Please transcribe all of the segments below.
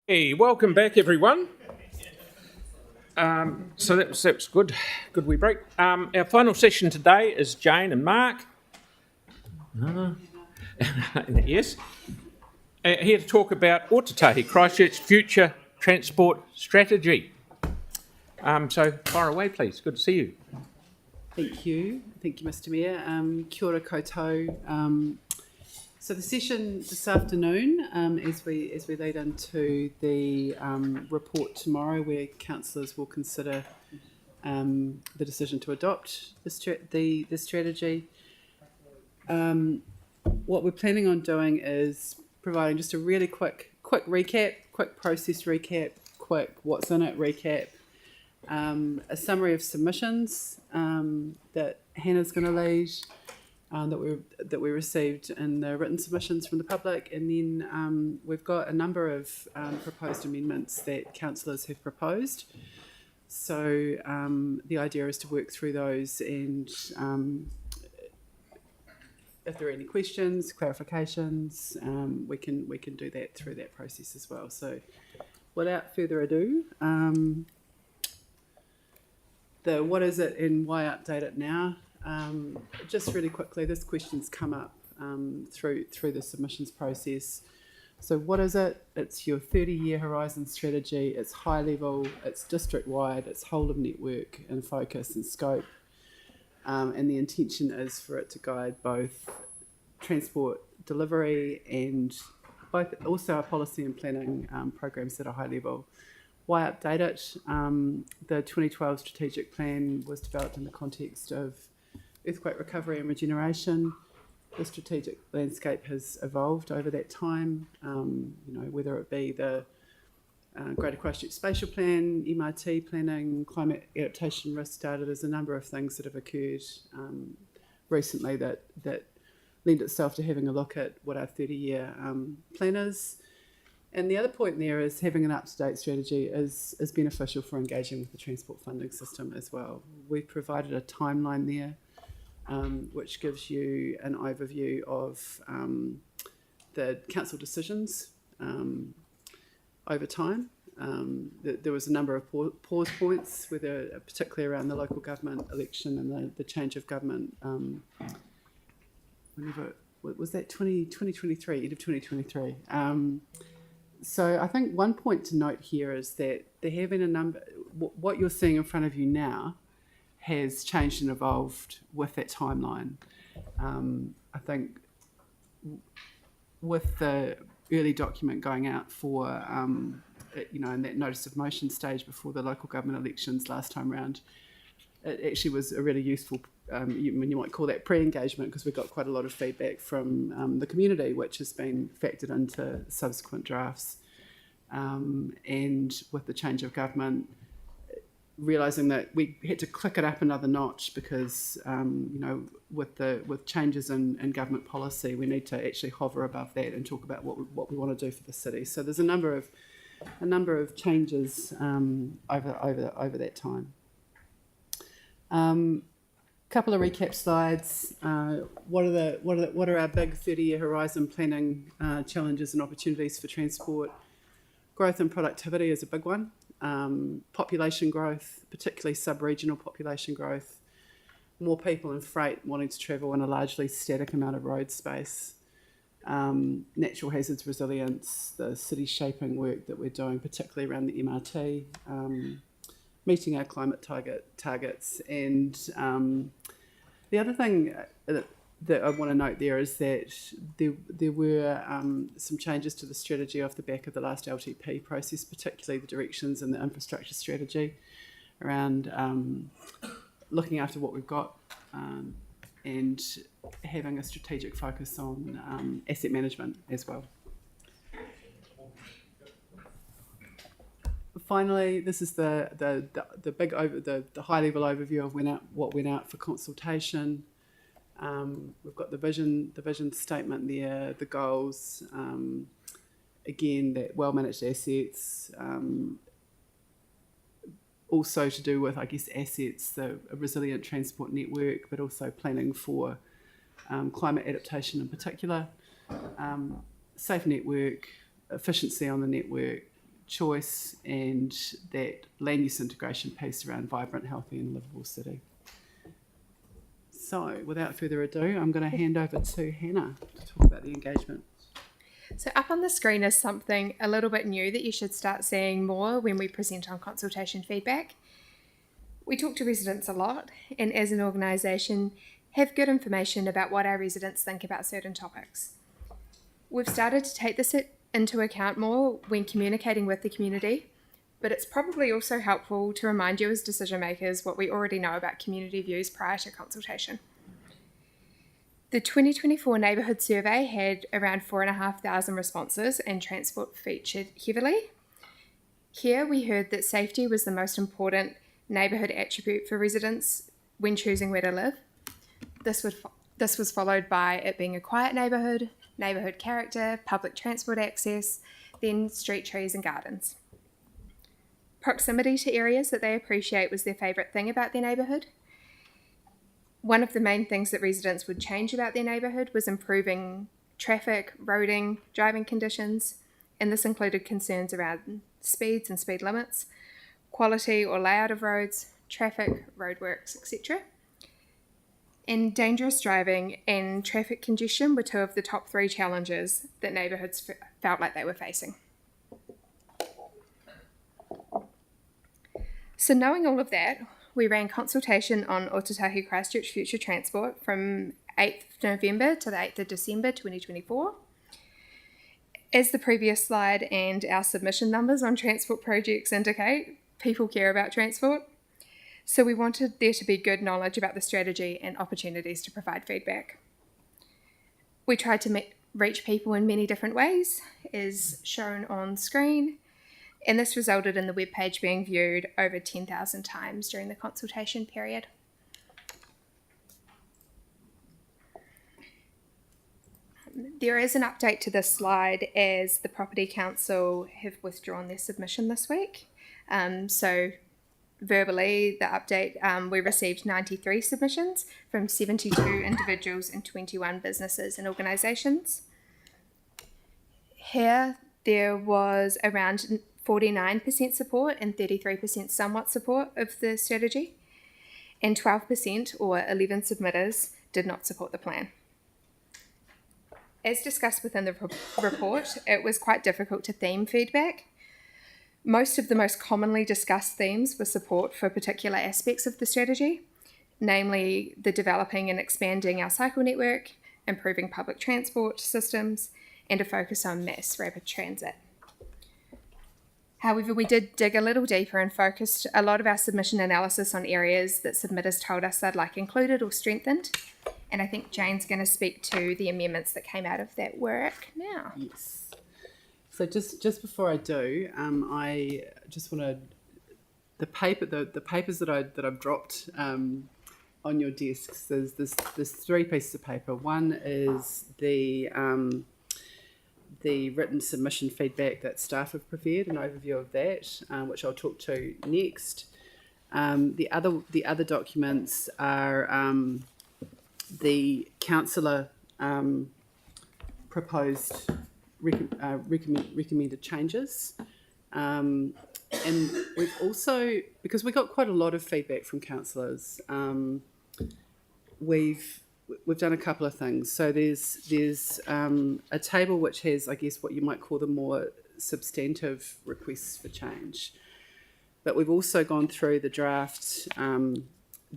Hey, welcome back, everyone. So that was good. Good wee break. Our final session today is Jane and Mark. Yes. Here to talk about Ōtautahi, Christchurch future transport strategy. So fire away, please. Good to see you. Thank you, Mr. Mayor. Kia ora koutou. So the session this afternoon, as we lead into the report tomorrow, where councillors will consider the decision to adopt the strategy. What we're planning on doing is providing just a really quick recap, quick process recap, quick what's in it recap, a summary of submissions that Hannah's going to lead. That we received in the written submissions from the public, and then we've got a number of proposed amendments that councillors have proposed. So the idea is to work through those, and if there are any questions, clarifications, we can do that through that process as well. So without further ado, the what is it and why update it now? Just really quickly, this question's come up through the submissions process. So what is it? It's your 30-year horizon strategy. It's high level, it's district-wide, it's whole of network in focus and scope. And the intention is for it to guide both transport delivery and also our policy and planning programs that are high level. Why update it? The 2012 strategic plan was developed in the context of earthquake recovery and regeneration. The strategic landscape has evolved over that time, whether it be the Greater Christchurch Spatial Plan, MRT planning, climate adaptation risk data. There's a number of things that have occurred recently that lend itself to having a look at what our 30-year plan is. And the other point there is having an up-to-date strategy is beneficial for engaging with the transport funding system as well. We've provided a timeline there, which gives you an overview of the council decisions over time. There was a number of pause points, particularly around the local government election and the change of government. Was that 2023, end of 2023? So I think one point to note here is that there have been a number. What you're seeing in front of you now has changed and evolved with that timeline. I think with the early document going out for, in that notice of motion stage before the local government elections last time round, it actually was a really useful, you might call that pre-engagement, because we got quite a lot of feedback from the community, which has been factored into subsequent drafts. And with the change of government, realising that we had to click it up another notch because, with changes in government policy, we need to actually hover above that and talk about what we want to do for the city. So there's a number of changes over that time. Couple of recap slides. What are our big 30-year horizon planning challenges and opportunities for transport? Growth and productivity is a big one. Population growth, particularly sub-regional population growth, more people in freight wanting to travel in a largely static amount of road space, natural hazards resilience, the city shaping work that we're doing, particularly around the MRT, meeting our climate targets. And the other thing that I want to note there is that there were some changes to the strategy off the back of the last LTP process, particularly the directions and the infrastructure strategy around looking after what we've got and having a strategic focus on asset management as well. Finally, this is the high level overview of what went out for consultation. We've got the vision statement there, the goals. Again, that well managed assets. Also to do with, I guess, assets, a resilient transport network, but also planning for climate adaptation in particular. Safe network, efficiency on the network, choice and that land use integration piece around vibrant, healthy and livable city. So without further ado, I'm going to hand over to Hannah to talk about the engagement. So up on the screen is something a little bit new that you should start seeing more when we present on consultation feedback. We talk to residents a lot, and as an organisation have good information about what our residents think about certain topics. We've started to take this into account more when communicating with the community, but it's probably also helpful to remind you as decision makers what we already know about community views prior to consultation. The 2024 neighbourhood survey had around 4,500 responses and transport featured heavily. Here we heard that safety was the most important neighbourhood attribute for residents when choosing where to live. This was followed by it being a quiet neighbourhood, neighbourhood character, public transport access, then street trees and gardens. Proximity to areas that they appreciate was their favourite thing about their neighbourhood. One of the main things that residents would change about their neighbourhood was improving traffic, roading, driving conditions, and this included concerns around speeds and speed limits, quality or layout of roads, traffic, roadworks, etc. And dangerous driving and traffic congestion were two of the top 3 challenges that neighbourhoods felt like they were facing. So knowing all of that, we ran consultation on Ōtautahi Christchurch future transport from 8th November to the 8th of December 2024. As the previous slide and our submission numbers on transport projects indicate, people care about transport. So we wanted there to be good knowledge about the strategy and opportunities to provide feedback. We tried to reach people in many different ways, as shown on screen, and this resulted in the webpage being viewed over 10,000 times during the consultation period. There is an update to this slide as the Property Council have withdrawn their submission this week. So verbally, the update, we received 93 submissions from 72 individuals and 21 businesses and organisations. Here, there was around 49% support and 33% somewhat support of the strategy, and 12% or 11 submitters did not support the plan. As discussed within the report, it was quite difficult to theme feedback. Most of the most commonly discussed themes were support for particular aspects of the strategy, namely the developing and expanding our cycle network, improving public transport systems, and a focus on mass rapid transit. However, we did dig a little deeper and focused a lot of our submission analysis on areas that submitters told us they'd like included or strengthened. And I think Jane's going to speak to the amendments that came out of that work now. Yes. So just before I do, I just want to the papers that I've dropped on your desks. There's 3 pieces of paper. One is the written submission feedback that staff have prepared, an overview of that, which I'll talk to next. The other documents are the councillor proposed recommended changes, and we've also, because we got quite a lot of feedback from councillors, we've done a couple of things. So there's a table which has, I guess, what you might call the more substantive requests for change, but we've also gone through the draft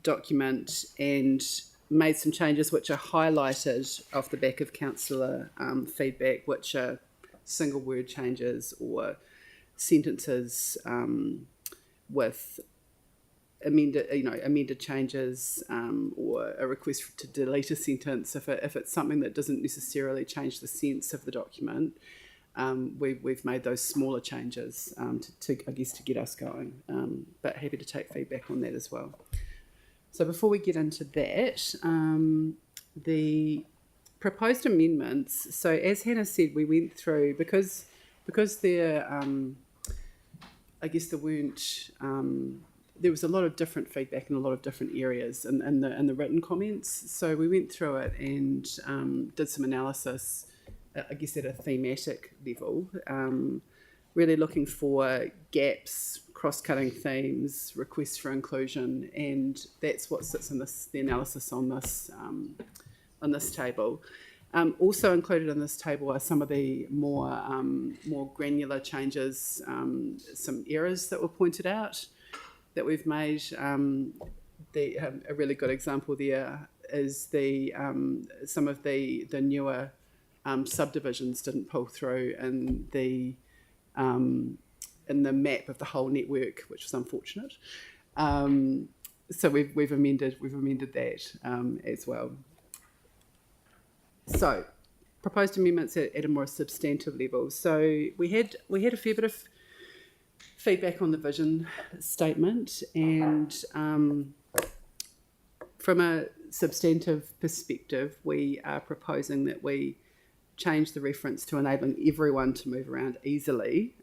document and made some changes which are highlighted off the back of councillor feedback, which are single word changes or sentences with amended changes, or a request to delete a sentence if it's something that doesn't necessarily change the sense of the document. We've made those smaller changes to get us going, but happy to take feedback on that as well. So before we get into that, the proposed amendments, so as Hannah said, we went through, because there was a lot of different feedback in a lot of different areas in the written comments. So we went through it and did some analysis, I guess at a thematic level, really looking for gaps, cross-cutting themes, requests for inclusion, and that's what sits in the analysis on this table. Also included in this table are some of the more granular changes, some errors that were pointed out that we've made. A really good example there is some of the newer subdivisions didn't pull through in the map of the whole network, which was unfortunate. So we've amended that as well. So, proposed amendments at a more substantive level. So we had a fair bit of feedback on the vision statement, and from a substantive perspective, we are proposing that we change the reference to enabling everyone to move around easily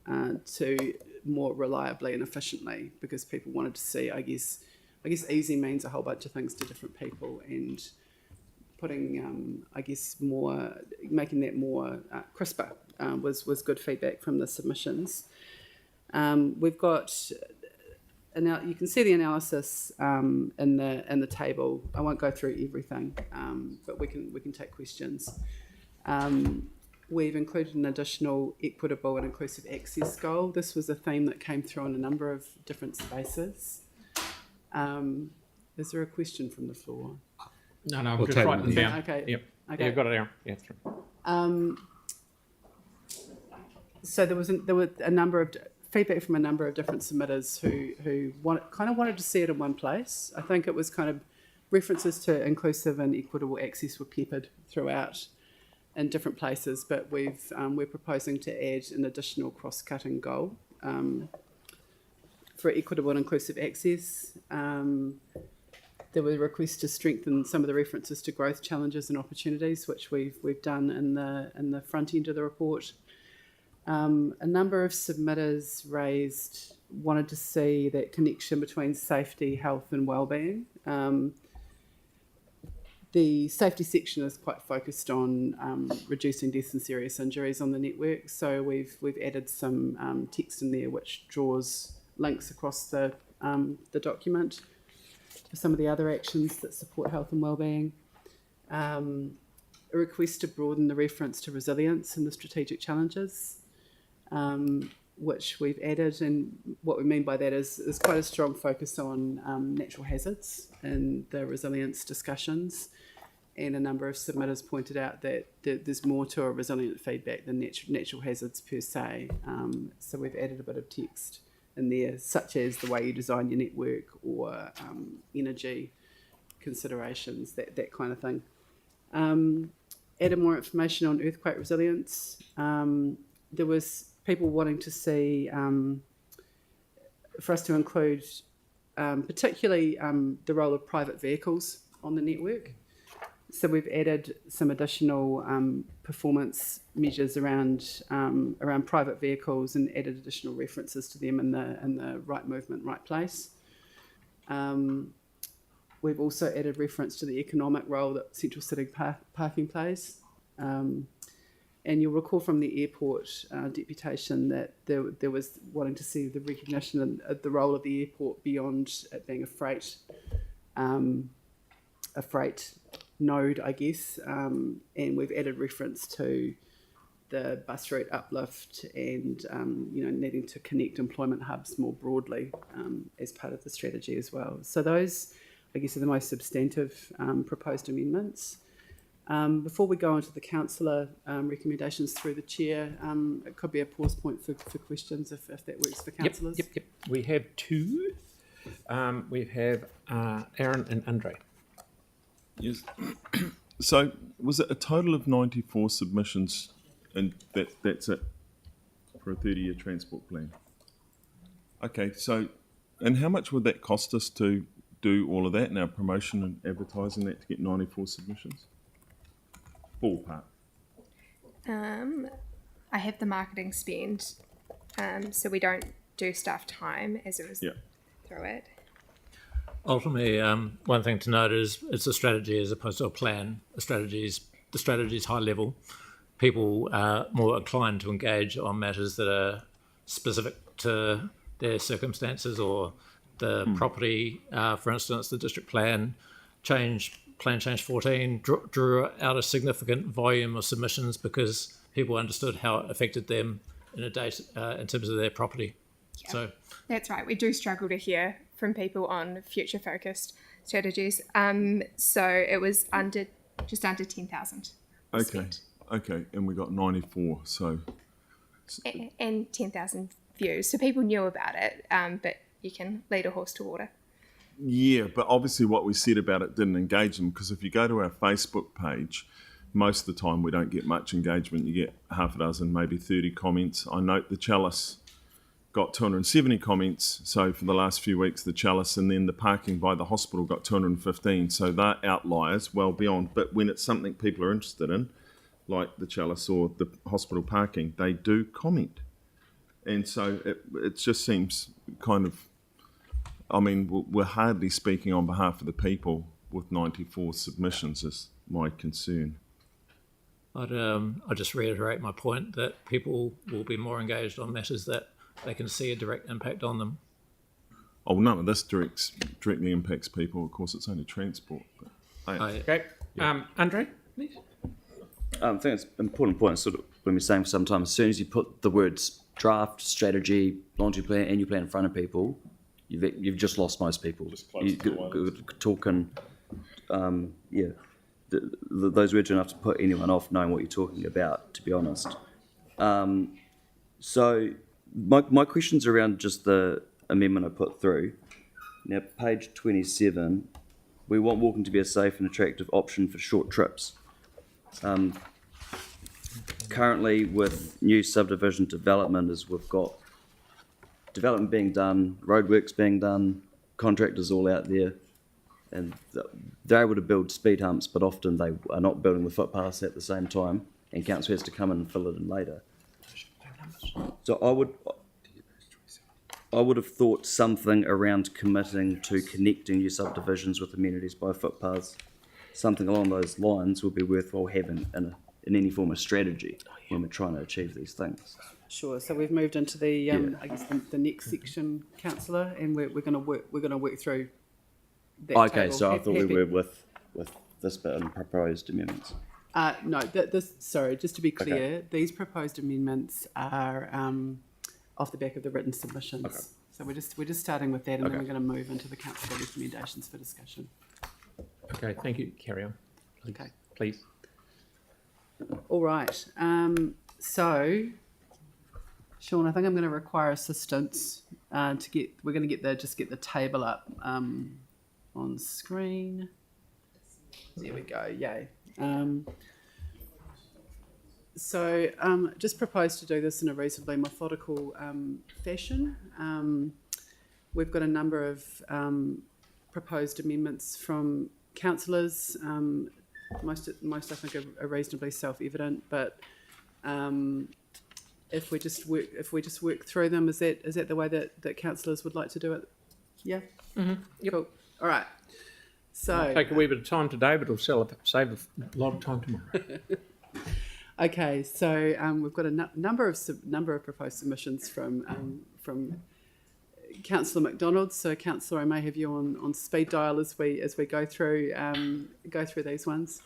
to more reliably and efficiently, because people wanted to see, I guess easy means a whole bunch of things to different people, and putting, making that more crisper was good feedback from the submissions. We've got, you can see the analysis in the table. I won't go through everything, but we can take questions. We've included an additional equitable and inclusive access goal. This was a theme that came through in a number of different spaces. Is there a question from the floor? No, we'll just write them down. Okay. Yep. Okay. Yeah, you've got it down. Yeah, through. So there were a number of feedback from a number of different submitters who wanted to see it in one place. I think it was kind of references to inclusive and equitable access were peppered throughout in different places, but we're proposing to add an additional cross-cutting goal for equitable and inclusive access. There were requests to strengthen some of the references to growth challenges and opportunities, which we've done in the front end of the report. A number of submitters wanted to see that connection between safety, health, and wellbeing. The safety section is quite focused on reducing deaths and serious injuries on the network, so we've added some text in there which draws links across the document to some of the other actions that support health and wellbeing. A request to broaden the reference to resilience and the strategic challenges, which we've added, and what we mean by that is quite a strong focus on natural hazards and the resilience discussions, and a number of submitters pointed out that there's more to a resilient feedback than natural hazards per se, so we've added a bit of text in there, such as the way you design your network or energy considerations, that kind of thing. Added more information on earthquake resilience. There was people wanting to see for us to include particularly the role of private vehicles on the network. So we've added some additional performance measures around private vehicles and added additional references to them in the right movement, right place. We've also added reference to the economic role that central sitting parking plays. And you'll recall from the airport deputation that there was wanting to see the recognition of the role of the airport beyond it being a freight node, I guess, and we've added reference to the bus route uplift and needing to connect employment hubs more broadly as part of the strategy as well. So those, I guess, are the most substantive proposed amendments. Before we go on to the councillor recommendations through the chair, it could be a pause point for questions if that works for councillors. Yep. We have two. We have Aaron and Andre. Yes. So was it a total of 94 submissions, and that's it for a 30-year transport plan? Okay, so and how much would that cost us to do all of that now, promotion and advertising that, to get 94 submissions? Ballpark. I have the marketing spend, so we don't do staff time as it was through it. Ultimately, one thing to note is it's a strategy as opposed to a plan. The strategy is high level. People are more inclined to engage on matters that are specific to their circumstances or the property. For instance, the district plan change 14 drew out a significant volume of submissions because people understood how it affected them in in terms of their property. Yeah. So That's right. We do struggle to hear from people on future focused strategies. So it was just under 10,000. Okay, and we got 94. So And 10,000 views. So people knew about it, but you can lead a horse to water. yeah, but obviously what we said about it didn't engage them, because if you go to our Facebook page, most of the time we don't get much engagement. You get half a dozen, maybe 30 comments. I note the Chalice got 270 comments. So for the last few weeks, the Chalice, and then the parking by the hospital got 215. So they're outliers, well beyond. But when it's something people are interested in, like the Chalice or the hospital parking, they do comment. And so it just seems kind of, I mean, we're hardly speaking on behalf of the people with 94 submissions is my concern. I'd just reiterate my point that people will be more engaged on matters that they can see a direct impact on them. Oh, none of this directly impacts people. Of course, it's only transport. But, hey. Okay. Andre, please. I think it's an important point, sort of, when we're saying for some time, as soon as you put the words draft, strategy, long-term plan, and your plan in front of people, you've just lost most people. Talking, those words are enough to put anyone off knowing what you're talking about, to be honest. So my question's around just the amendment I put through. Now, page 27, we want walking to be a safe and attractive option for short trips. Currently, with new subdivision development, is we've got development being done, roadworks being done, contractors all out there, and they're able to build speed humps, but often they are not building the footpaths at the same time, and council has to come in and fill it in later. So I would have thought something around committing to connecting new subdivisions with amenities by footpaths, something along those lines would be worthwhile having in any form of strategy when we're trying to achieve these things. Sure. So we've moved into the I guess the next section, councillor, and we're going to work through that. Okay, table. so I thought we were with this bit and proposed amendments. No, sorry, just to be clear, these proposed amendments are off the back of the written submissions. Okay. So we're just starting with that, and then we're going to move into the council recommendations for discussion. Okay, thank you. Carry on. Okay. Please. All right. So, Sean, I think I'm going to require assistance to get. We're going to get the table up on screen. There we go. Yay. So, just propose to do this in a reasonably methodical fashion. We've got a number of proposed amendments from councillors. Most I think are reasonably self-evident, but if we just work through them, is that the way that councillors would like to do it? Yeah. Mm-hmm. Yep. Cool. All right. So Take a wee bit of time today, but it'll save a lot of time tomorrow. okay. So we've got a number of proposed submissions from Councillor McDonald. So, Councillor, I may have you on speed dial as we go through these ones.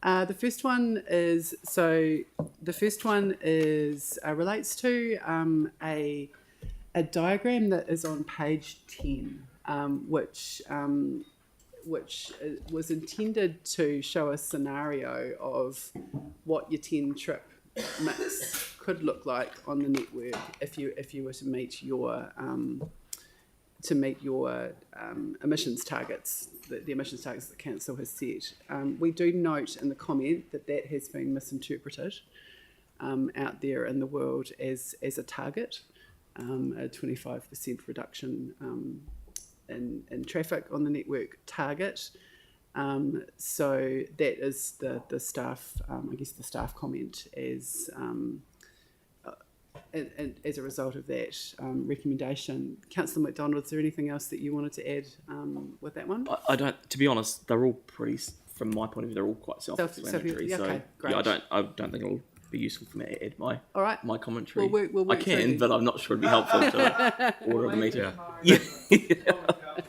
The first one relates to a diagram that is on page 10, which was intended to show a scenario of what your 10-trip mix could look like on the network if you were to meet your emissions targets, the emissions targets that council has set. We do note in the comment that has been misinterpreted out there in the world as a target, a 25% reduction in traffic on the network target. So that is the staff, I guess the staff comment as as a result of that recommendation. Councillor McDonald, is there anything else that you wanted to add with that one? I don't. To be honest, they're all pretty. From my point of view, they're all quite self-explanatory. Okay, great. I don't think it'll be useful for me to add my All right. my commentary. We'll I work through can, these. but I'm not sure it'd be helpful to order of the meeting. Yeah. Yeah,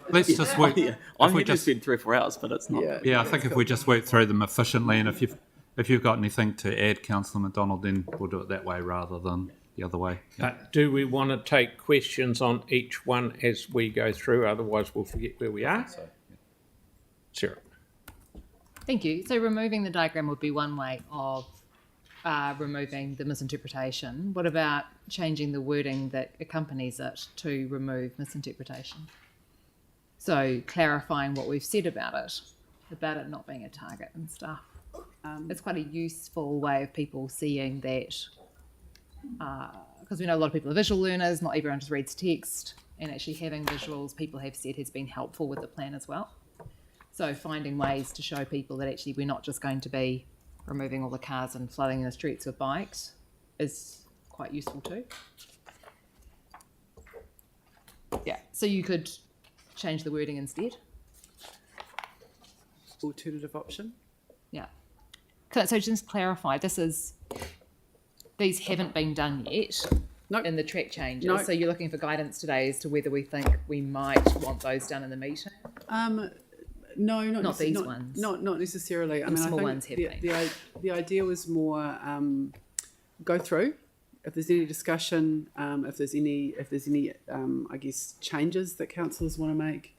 Let's just work. yeah. I'm if we here to just, spend 3 or 4 hours, but it's not. yeah, I think if we just work through them efficiently, and if you've got anything to add, Councillor McDonald, then we'll do it that way rather than the other way. Yeah. But do we want to take questions on each one as we go through? Otherwise, we'll forget where we are. Sarah. Thank you. So removing the diagram would be one way of removing the misinterpretation. What about changing the wording that accompanies it to remove misinterpretation? So clarifying what we've said about it not being a target and stuff. It's quite a useful way of people seeing that, because we know a lot of people are visual learners, not everyone just reads text, and actually having visuals, people have said, has been helpful with the plan as well. So finding ways to show people that actually we're not just going to be removing all the cars and flooding the streets with bikes is quite useful too. Yeah, so you could change the wording instead. Alternative option. Yeah. So just clarify, these haven't been done yet Nope. in the track changes. Nope. So you're looking for guidance today as to whether we think we might want those done in the meeting. No, Not these ones. Not necessarily. I The mean, small I ones think have the idea was more go through. If there's any discussion, if there's any I guess changes that councillors want to make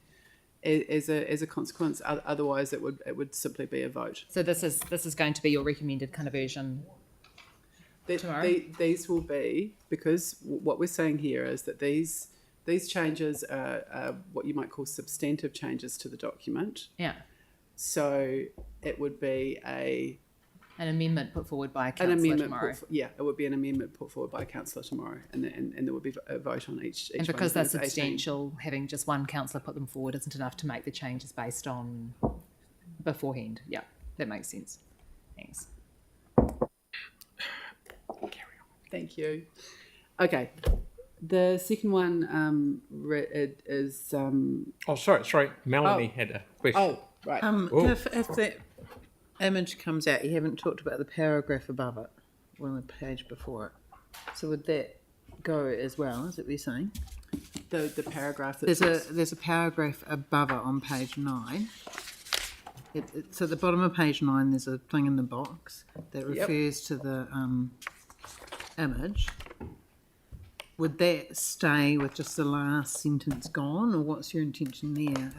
as a consequence. Otherwise, it would simply be a vote. So this is going to be your recommended kind of version. Tomorrow? These will be, because what we're saying here is that these changes are what you might call substantive changes to the document. Yeah. So it would be An amendment put forward by a an councillor amendment. tomorrow. It would be an amendment put forward by a councillor tomorrow, and there would be a vote on each. And one because of they're those 18. substantial, having just one councillor put them forward isn't enough to make the changes based on beforehand. Yeah, that makes sense. Thanks. Thank you. Okay, the second one is. Oh, sorry. Melanie had a question. Oh, right. If that image comes out, you haven't talked about the paragraph above it, on the page before it. So would that go as well? Is that what you're saying? The paragraph. There's a paragraph above it on page 9. So at the bottom of page 9, there's a thing in the box that refers to the image. Would that stay with just the last sentence gone, or what's your intention there?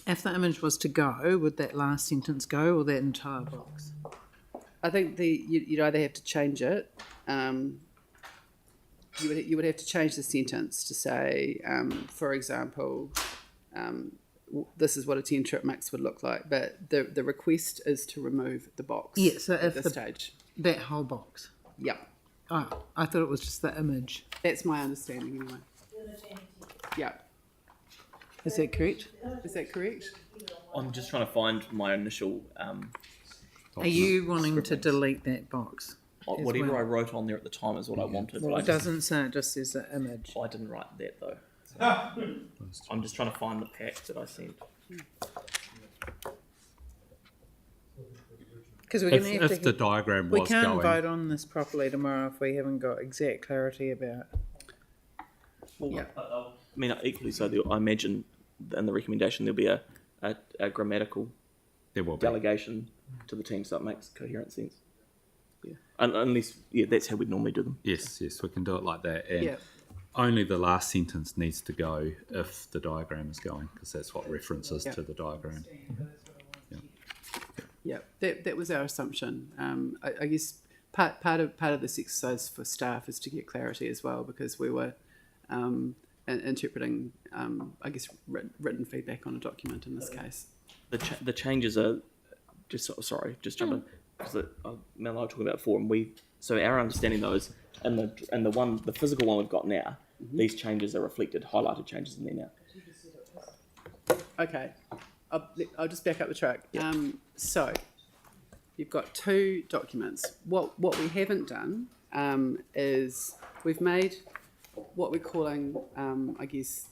If the image was to go, would that last sentence go, or that entire box? I think you'd either have to change it. You would have to change the sentence to say, for example, this is what a 10-trip mix would look like. But the request is to remove the box. Yeah, so at if this stage. That whole box. Yeah, Oh, I thought it was just the image. that's my understanding anyway. Yeah, Is that correct? is that correct? I'm just trying to find my initial Are you wanting to delete that box? as whatever well? I wrote on there at the time is what I wanted. Well, but it doesn't say, it just says the image. I didn't write that though. So I'm just trying to find the pack that I sent. Because we're going to have If the diagram we was can't going, vote on this properly tomorrow if we haven't got exact clarity about. Well, I mean, equally so. I imagine in the recommendation there'll be a grammatical there will be. delegation to the team, so it makes coherent sense. Yeah, unless that's how we'd normally do them. Yes, we can do it like that. And Yeah. only the last sentence needs to go if the diagram is going, because that's what references to the diagram. Yeah, that was our assumption. I guess part of this exercise for staff is to get clarity as well, because we were interpreting, I guess, written feedback on a document in this case. The changes are just jump in, because Mel and I were talking about before, and so our understanding those and the physical one we've got now, these changes are reflected, highlighted changes in there now. Okay, I'll just back up the track. So you've got two documents. What we haven't done is we've made what we're calling, I guess,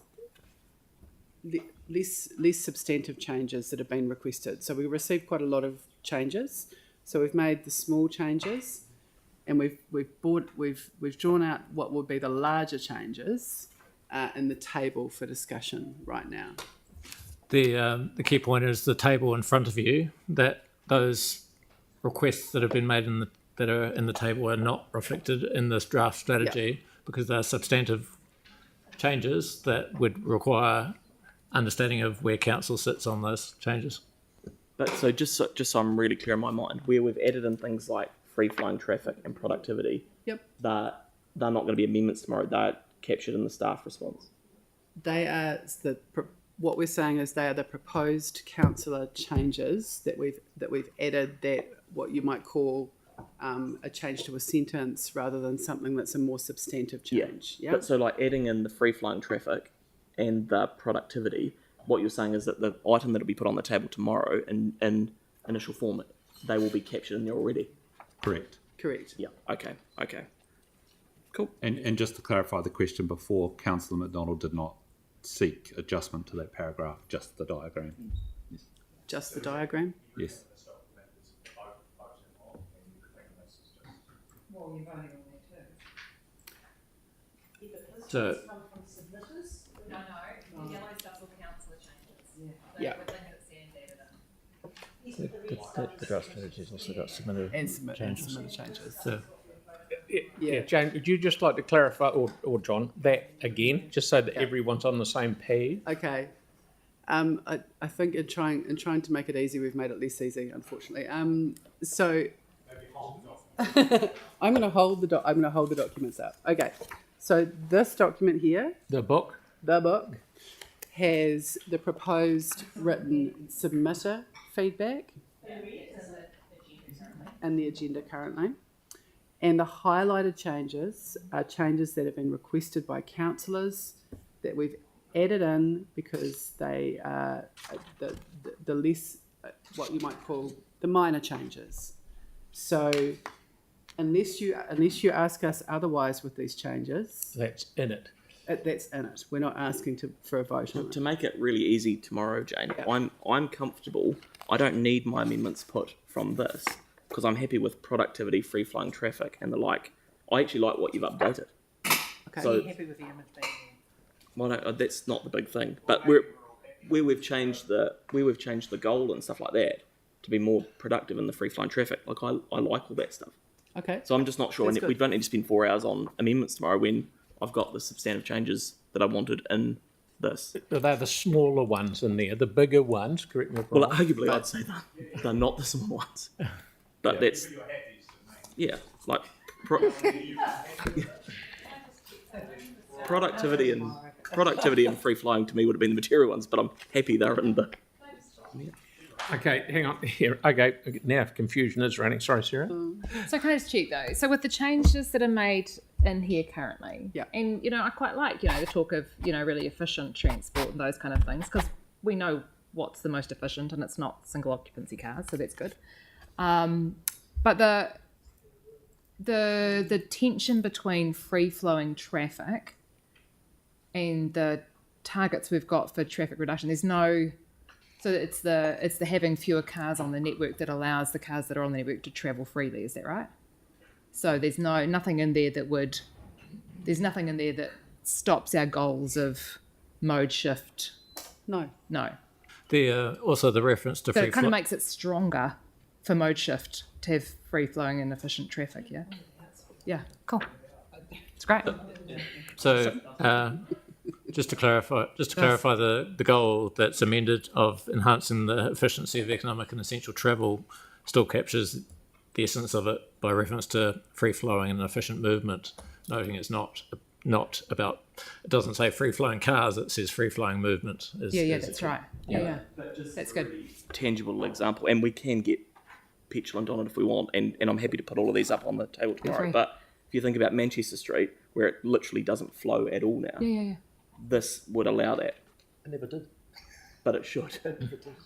less substantive changes that have been requested. So we received quite a lot of changes. So we've made the small changes, and we've drawn out what would be the larger changes in the table for discussion right now. The key point is the table in front of you, that those requests that have been made that are in the table are not reflected in this draft strategy because they're substantive changes that would require understanding of where council sits on those changes. But so just so I'm really clear in my mind, where we've added in things like free-flowing traffic and productivity, Yep. they're not going to be amendments tomorrow. They're captured in the staff response. They are what we're saying is they are the proposed councillor changes that we've added, that what you might call a change to a sentence rather than something that's a more substantive change. Yeah. But so like adding in the free-flowing traffic and the productivity, what you're saying is that the item that will be put on the table tomorrow in initial form, they will be captured in there already. Correct. Correct. Yeah. Okay. Cool. And just to clarify the question before, Councillor McDonald did not seek adjustment to that paragraph, just the diagram. Yes. Just the diagram. Yes. Well, you're voting on there too. So No, the yellow stuff's all councillor changes. Yeah. the draft strategy has also got submitted And submit changes. changes. So Yeah, Jane, would you just like to clarify, or John, that again, just so that everyone's on the same page? Okay. I think in trying to make it easy, we've made it less easy, unfortunately. So I'm going to hold the documents up. Okay. So this document here, The book? the book, has the proposed written submitter feedback and the agenda currently. And the highlighted changes are changes that have been requested by councillors that we've added in because they are the less, what you might call the minor changes. So unless you ask us otherwise with these changes, That's in it. that's in it. We're not asking for a vote on it. To make it really easy tomorrow, Jane, I'm comfortable. I don't need my amendments put from this because I'm happy with productivity, free-flowing traffic, and the like. I actually like what you've updated. Okay. So, Happy with the image being well, no, that's not the big thing. But where we've changed the goal and stuff like that to be more productive in the free-flowing traffic. Like I like all that stuff. Okay. So I'm just not sure. That's And good. we don't need to spend 4 hours on amendments tomorrow when I've got the substantive changes that I wanted in this. They're the smaller ones in there. The bigger ones, correct me if I'm Well, wrong. arguably, I'd say they're not the small ones. But that's, yeah, like productivity and free flying to me would have been the material ones. But I'm happy they're in the. Okay, hang on here. Okay, now confusion is running. Sorry, Sarah. So can I just check though? So with the changes that are made in here currently, Yeah. and I quite like the talk of really efficient transport and those kind of things because we know what's the most efficient and it's not single occupancy cars, so that's good. But the tension between free flowing traffic and the targets we've got for traffic reduction, there's no. So it's the having fewer cars on the network that allows the cars that are on the network to travel freely. Is that right? So there's nothing in there that stops our goals of mode shift. No. No. Also the reference to So free it kind of flow. makes it stronger for mode shift to have free flowing and efficient traffic. Yeah. Yeah. Cool. It's great. So just to clarify the goal that's amended of enhancing the efficiency of economic and essential travel still captures the essence of it by reference to free flowing and efficient movement, noting it's not about, it doesn't say free flowing cars, it says free flowing movement. That's right. Yeah. That's good. Tangible example, and we can get petulant on it if we want, and I'm happy to put all of these up on the table tomorrow. free. But if you think about Manchester Street, where it literally doesn't flow at all now, Yeah. this would allow that. I never did. But it should.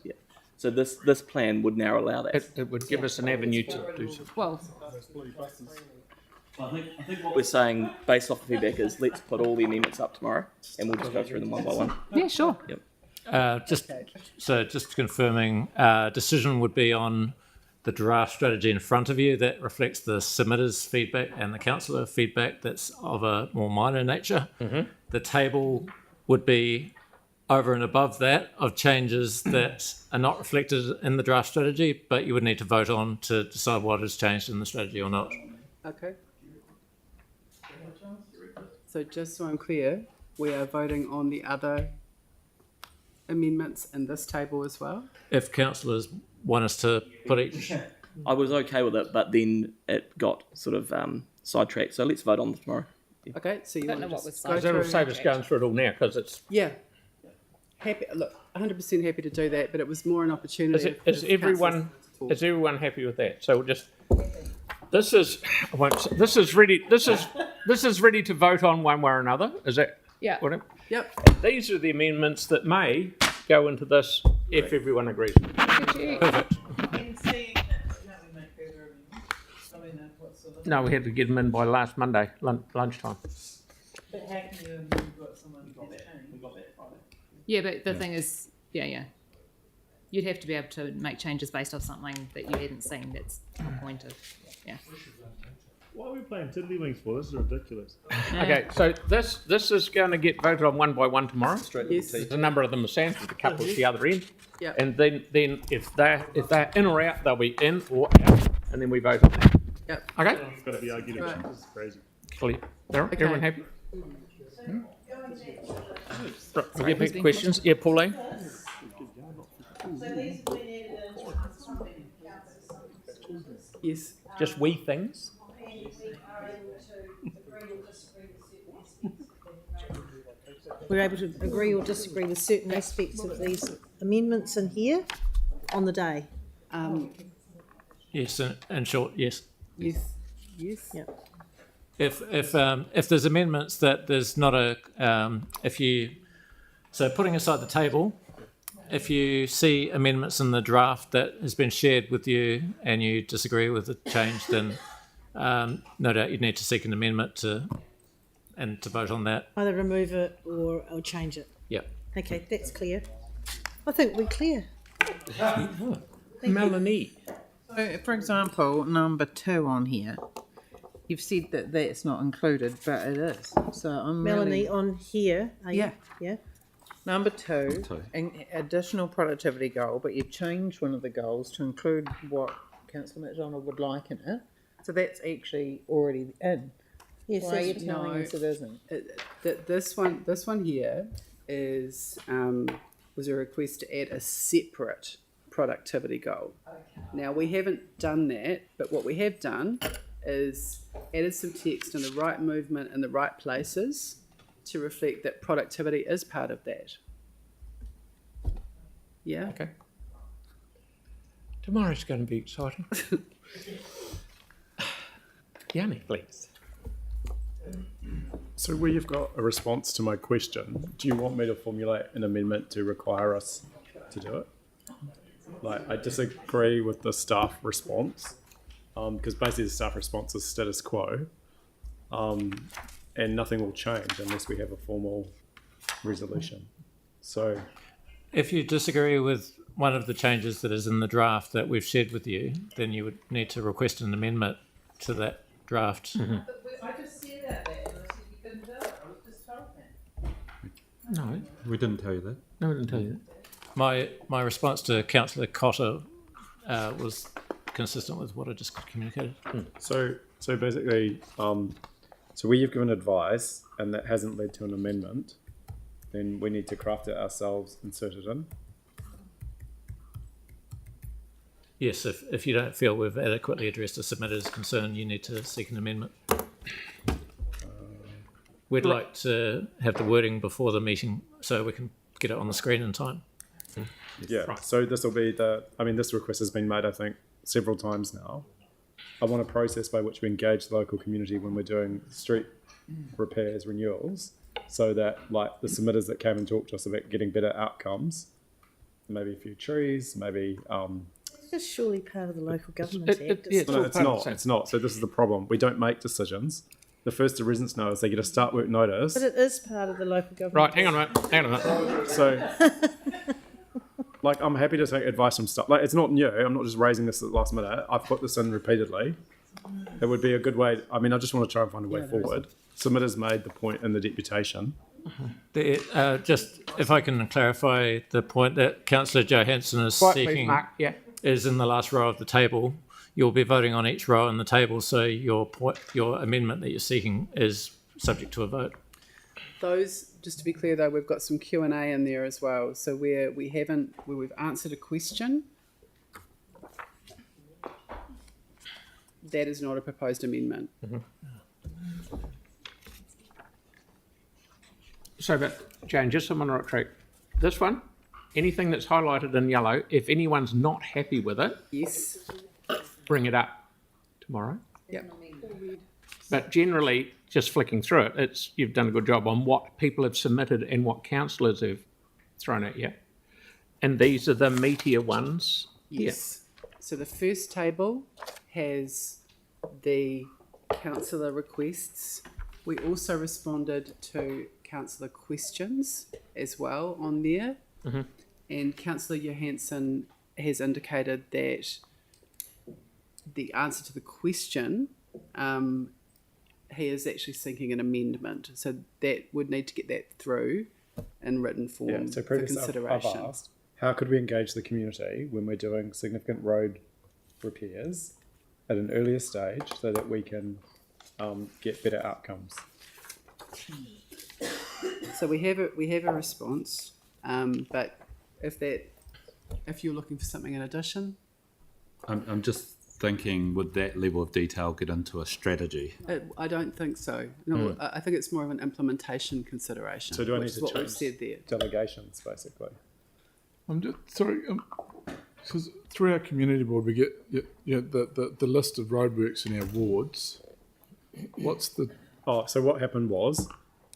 Yeah. So this plan would now allow that. It would give us an avenue to do so. Well, I think what we're saying, based off the feedback, is let's put all the amendments up tomorrow, and we'll just go through them one by one. yeah, sure. Yep. Just confirming, decision would be on the draft strategy in front of you that reflects the submitter's feedback and the councillor feedback that's of a more minor nature. The table would be over and above that of changes that are not reflected in the draft strategy, but you would need to vote on to decide what has changed in the strategy or not. Okay. So just so I'm clear, we are voting on the other amendments in this table as well? If councillors want us to put each... I was okay with it, but then it got sort of sidetracked. So let's vote on them tomorrow. Okay, so you Don't want know to what just was go That'll through? save us going through it all now, because it's... Yeah. Happy, look, 100% happy to do that, but it was more an opportunity. Is everyone happy with that? So we'll just... This is ready to vote on one way or another. Is that Yeah. what it? Yep. These are the amendments that may go into this if everyone agrees. Perfect. No, we had to get them in by last Monday lunchtime. But how can you amend what someone has changed? Yeah, but the thing is, you'd have to be able to make changes based off something that you hadn't seen that's a point of, yeah. What are we playing tiddlywinks for? This is ridiculous. Okay, so this is going to get voted on one by one tomorrow. Yes. There's a number of them are Sanford, a couple at the other end. Yep. And then if they're in or out, they'll be in or out, and then we vote on that. Yep. Okay. It's got to be argued Right. about. This is crazy. Clear. Everyone happy? Right, we get back to questions. Yeah, Pauline. Yes. Just wee things. We're able to agree or disagree with certain aspects of these amendments in here on the day. Yes, in short, yes. Yes. Yes. Yep. If there's amendments that there's not a so putting aside the table, if you see amendments in the draft that has been shared with you and you disagree with the change, then no doubt you'd need to seek an amendment to vote on that. Either remove it or change it. Yep. Okay, that's clear. I think we're clear. Melanie. So, for example, number 2 on here, you've said that that's not included, but it is. So I'm Melanie, really... on here. Yeah. Yeah. Number 2, an additional productivity goal, but you've changed one of the goals to include what Councillor McDonald would like in it. So that's actually already in. Yes, Why are you that's- telling us it isn't? This one here is was a request to add a separate productivity goal. Now we haven't done that, but what we have done is added some text in the right movement in the right places to reflect that productivity is part of that. Yeah. Okay. Tomorrow's going to be exciting. Yanni, please. So where you've got a response to my question, do you want me to formulate an amendment to require us to do it? Like, I disagree with the staff response, because basically the staff response is status quo, and nothing will change unless we have a formal resolution. So, If you disagree with one of the changes that is in the draft that we've shared with you, then you would need to request an amendment to that draft. I just said that and I said you couldn't do it. I was just told that. No, We didn't tell you that. no, I didn't tell you that. My response to Councillor Cotter was consistent with what I just communicated. so basically, so where you've given advice and that hasn't led to an amendment, then we need to craft it ourselves, insert it in. Yes, if you don't feel we've adequately addressed a submitter's concern, you need to seek an amendment. We'd like to have the wording before the meeting so we can get it on the screen in time. Yeah, so this will be this request has been made, I think, several times now. I want a process by which we engage the local community when we're doing street repairs, renewals, so that, like, the submitters that came and talked to us about getting better outcomes, maybe a few trees, maybe... It's surely part of the Local Government Act. yeah, No, it's not. It's not. So this is the problem. We don't make decisions. the first the residents know is they get a start work notice. But it is part of the local government. Right, hang on a minute. So, like, I'm happy to take advice from stuff. Like, it's not new. I'm not just raising this at the last minute. I've put this in repeatedly. It would be a good way. I mean, I just want to try and find a way forward. Submitters made the point in the deputation. Just if I can clarify the point that Councillor Johansson is Right, please, seeking Mark. Yeah. is in the last row of the table. You'll be voting on each row in the table, so your amendment that you're seeking is subject to a vote. Those, just to be clear though, we've got some Q&A in there as well. So where we've answered a question, that is not a proposed amendment. So, but Jane, just so I'm on the right track. This one, anything that's highlighted in yellow, if anyone's not happy with it, Yes. bring it up tomorrow. Yep. But generally, just flicking through it, you've done a good job on what people have submitted and what councillors have thrown at you. And these are the meatier ones. Yes. So the first table has the councillor requests. We also responded to councillor questions as well on there. And Councillor Johansson has indicated that the answer to the question, he is actually seeking an amendment. So that would need to get that through in written form Yeah. So for previously, consideration. I've asked, how could we engage the community when we're doing significant road repairs at an earlier stage so that we can get better outcomes? So we have a response, but if you're looking for something in addition, I'm just thinking, would that level of detail get into a strategy? I don't think so. No, I think it's more of an implementation consideration. So do I need which is to what we've change said there? delegations, basically? I'm just sorry, because through our community board we get the list of roadworks in our wards. What's the So what happened was,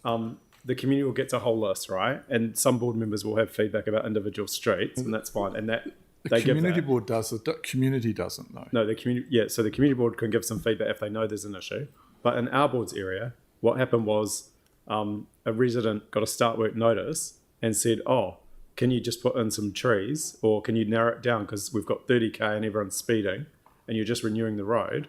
the community will get a whole list, right? And some board members will have feedback about individual streets, and that's fine. And that they give community that. board does, the community doesn't though. No, the community. Yeah, so the community board can give some feedback if they know there's an issue. But in our board's area, what happened was, a resident got a start work notice and said, "Oh, can you just put in some trees, or can you narrow it down because we've got 30k and everyone's speeding, and you're just renewing the road."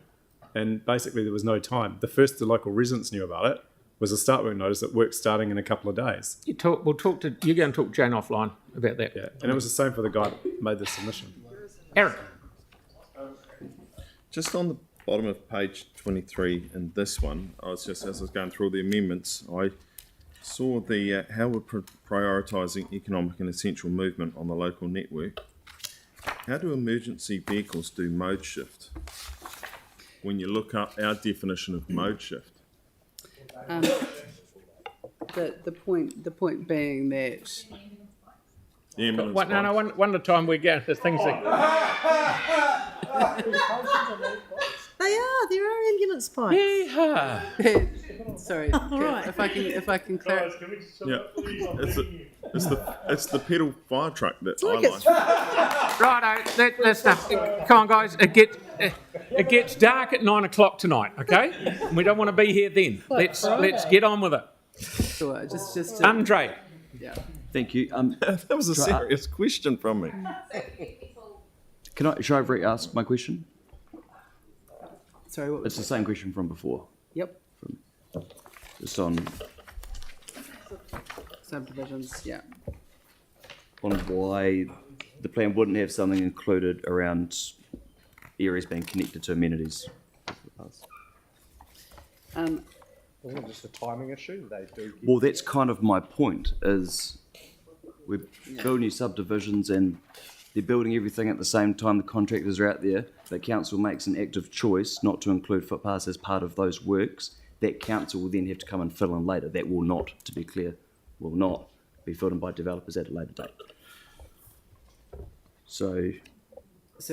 And basically, there was no time. The first the local residents knew about it was a start work notice that work's starting in a couple of days. You're going to talk to Jane offline about that. Yeah, and it was the same for the guy that made the submission. Eric. Just on the bottom of page 23 in this one, as I was going through all the amendments, I saw the how we're prioritising economic and essential movement on the local network. How do emergency vehicles do mode shift? When you look up our definition of mode shift. The point being that One at a time we get the things that. There are ambulance pipes. sorry, right. if I can clarify. Yeah, it's the pedal fire truck that I like. Righto, that's enough. Come on, guys. It gets dark at 9 o'clock tonight. Okay, we don't want to be here then. Let's get on with it. Sure, just Andre. yeah. Thank you. That was a serious question from me. Should I re-ask my question? Sorry, what was It's the same question from before. Yep. Just on Subdivisions, yeah. why the plan wouldn't have something included around areas being connected to amenities. Wasn't it just a timing issue? They do. Well, that's kind of my point, is we're building new subdivisions and they're building everything at the same time the contractors are out there. The council makes an active choice not to include footpaths as part of those works. That council will then have to come and fill in later. That will not, to be clear, will not be filled in by developers at a later date. So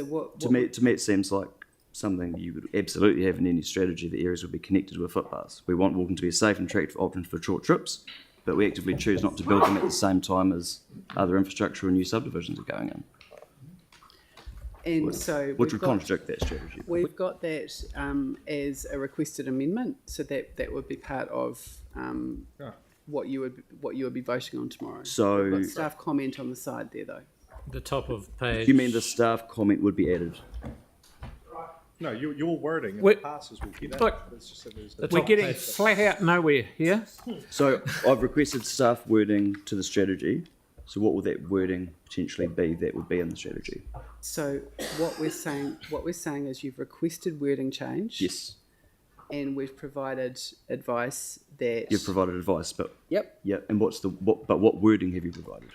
what to me it seems like something you would absolutely have in any strategy that areas would be connected with footpaths. We want walking to be a safe and attractive option for short trips, but we actively choose not to build them at the same time as other infrastructure and new subdivisions are going in. And so Which would contradict that strategy. we've got that as a requested amendment, so that would be part of what you would be voting on tomorrow. So- we've got staff comment on the side there, though. The top of page. You mean the staff comment would be added? No, your wording, if We- it passes, we'll get Look, it. It's just that there's The We're top getting page. flat out nowhere here. So I've requested staff wording to the strategy. So what will that wording potentially be that would be in the strategy? So what we're saying is you've requested wording change. Yes, And we've provided advice that. you've provided advice, but Yep. yeah, and what wording have you provided?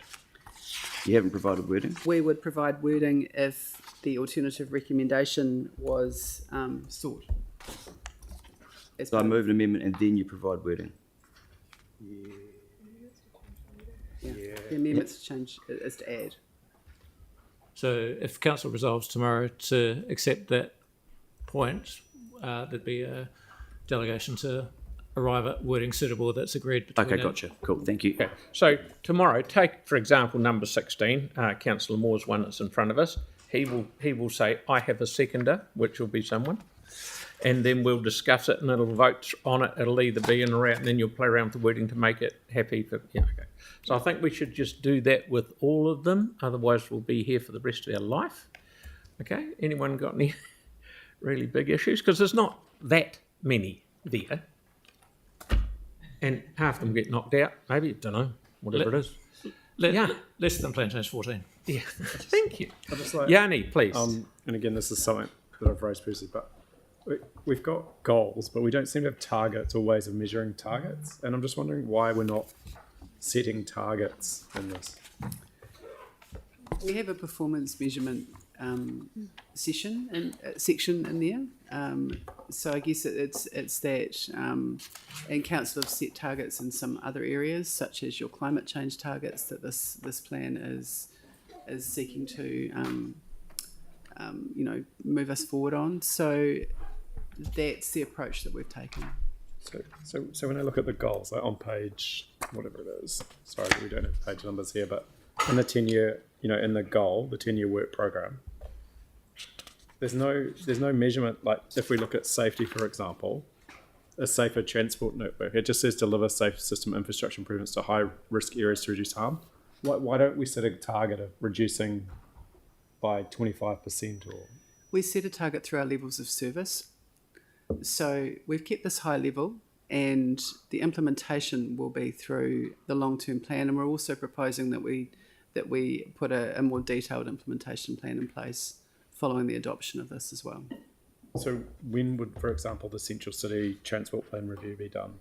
You haven't provided wording. We would provide wording if the alternative recommendation was sought. As So I part of- move an amendment and then you provide wording. The amendments to change is to add. So if council resolves tomorrow to accept that point, there'd be a delegation to arrive at wording suitable that's agreed between. Okay, gotcha. Cool, thank you. Okay, so tomorrow, take for example number 16, Councillor Moore's one that's in front of us. He will say, "I have a seconder," which will be someone, and then we'll discuss it and it'll vote on it. It'll either be in or out, and then you'll play around with the wording to make it happy for. Yeah, okay. So I think we should just do that with all of them. Otherwise, we'll be here for the rest of our life. Okay. Anyone got any really big issues? Because there's not that many there. And half of them get knocked out, maybe, don't know, whatever it is. Yeah. Less than plan change 14. Yeah, thank you. I just like, Yanni, please. and again, this is something that I've raised previously, but we've got goals, but we don't seem to have targets or ways of measuring targets. And I'm just wondering why we're not setting targets in this. We have a performance measurement section in there. So I guess it's that, and council have set targets in some other areas, such as your climate change targets that this plan is seeking to move us forward on. So that's the approach that we've taken. So when I look at the goals, like on page whatever it is, sorry we don't have page numbers here, but in the 10-year, in the goal, the 10-year work program, there's no measurement. Like if we look at safety, for example, a safer transport network, it just says deliver safe system infrastructure improvements to high risk areas to reduce harm. Why don't we set a target of reducing by 25% or? We set a target through our levels of service. So we've kept this high level, and the implementation will be through the long-term plan, and we're also proposing that we put a more detailed implementation plan in place following the adoption of this as well. So when would, for example, the Central City Transport Plan review be done?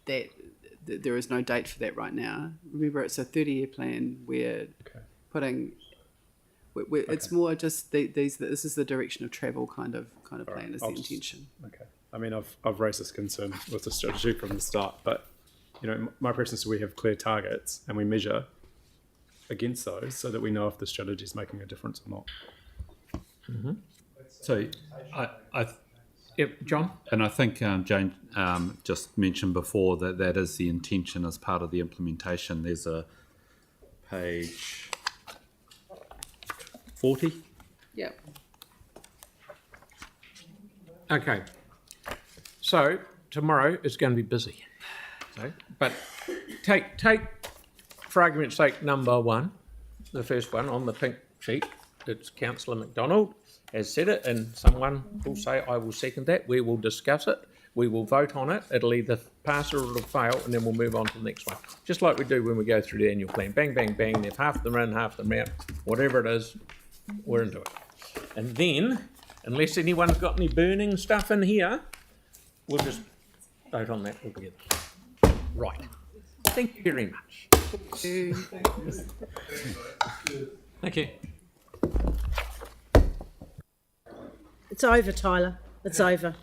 There is no date for that right now. Remember, it's a 30-year plan. We're putting. It's more just this is the direction of travel kind of plan is the intention. Okay. I mean, I've raised this concern with the strategy from the start, but my preference is we have clear targets and we measure against those so that we know if the strategy is making a difference or not. Mm-hmm. So, John? And I think Jane just mentioned before that is the intention as part of the implementation. There's a page 40. Yep. Okay. So tomorrow is going to be busy. But take for argument's sake number one, the first one on the pink sheet. It's Councillor McDonald has said it, and someone will say, I will second that. We will discuss it. We will vote on it. It'll either pass or it'll fail, and then we'll move on to the next one. Just like we do when we go through the annual plan. Bang, bang, bang. If half of them are in, half of them out, whatever it is, we're into it. And then, unless anyone's got any burning stuff in here, we'll just vote on that altogether. Right. Thank you very much. Thank you. It's over, Tyler. It's over.